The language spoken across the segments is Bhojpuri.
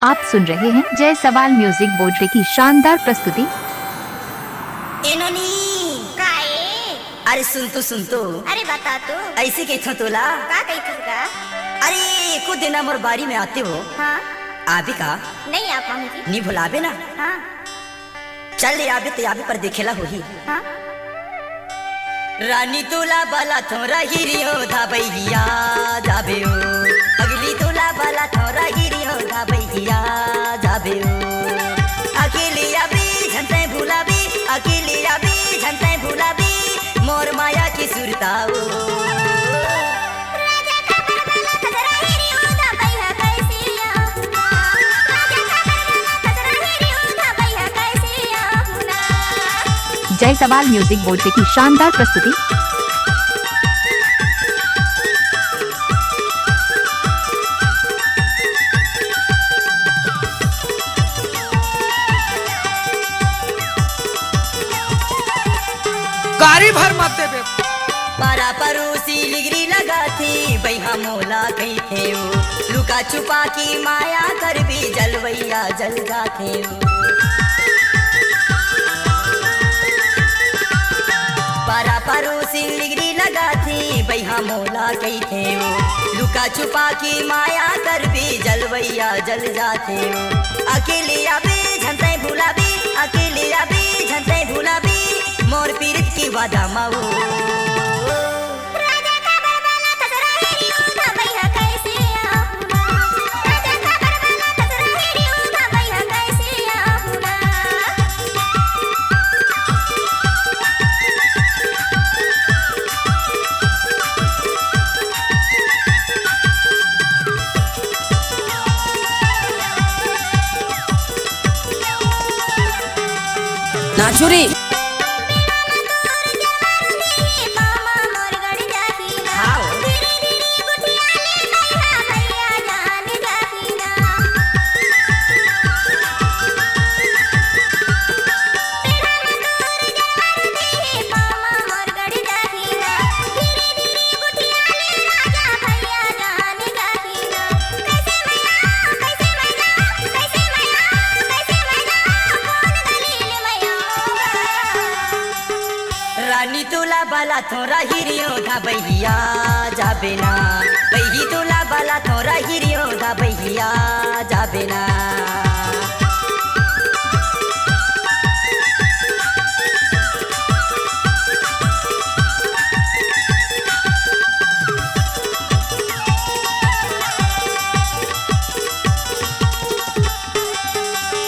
आप सुन रहे हैं जय सवाल म्यूजिक बोर्ड की शानदार प्रस्तुति। अरे सुन तो अरे बता तो ऐसे कही तोला का कही का? अरे कुछ दिन मोर बारी में आते हो। हाँ आबे का नहीं आप मम्मी जी नहीं भुलाबे ना। हाँ चल ले आबे तो आबे पर देखेला होही। हाँ रानी तोला बाला थोरा हिरियो धाबैया जाबे हो। अगली तोला बाला थोरा हिरियो धाबैया जाबे हो। अकेले आबे झंटे भुलाबे, अकेले आबे झंटे भुलाबे मोर माया की सुरताओ। जय सवाल म्यूजिक बोर्ड की शानदार प्रस्तुति। गाड़ी भर मत देबे। पारा परोसी लिगरी लगा थी बैहा मोला कही थे ओ। लुका छुपा की माया कर भी जलवैया जल जाते हो। पारा परोसी लिगरी लगा थी बैहा मोला कही थे ओ। लुका छुपा की माया कर भी जलवैया जल जाते हो। अकेले आबे झंटे भुलाबे, अकेले आबे झंटे भुलाबे मोर पीरित की वादा माओ। नाचुरी रानी तोला बाला थोरा हिरियो धाबैया जाबे ना। बही तोला बाला थोरा हिरियो धाबैया जाबे ना।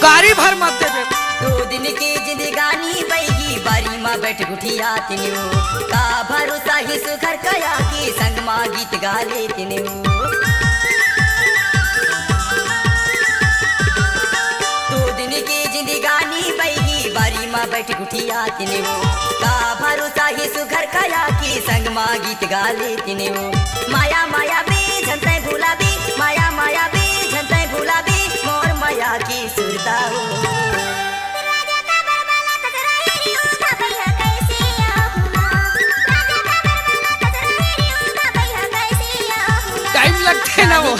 गाड़ी भर मत देबे। 2 दिन की जिंदगानी बैगी बारी माँ बैठ गुठिया तिनियो। का भरोसा ही सुखर कया की संग माँ गीत गाले तिनियो। 2 दिन की जिंदगानी बैगी बारी माँ बैठ गुठिया तिनियो। का भरोसा ही सुखर कया की संग माँ गीत गाले तिनियो। माया माया बे झंटे भुलाबे, माया माया बे झंटे भुलाबे मोर माया की सुरताओ। टाइम लगते ना वो।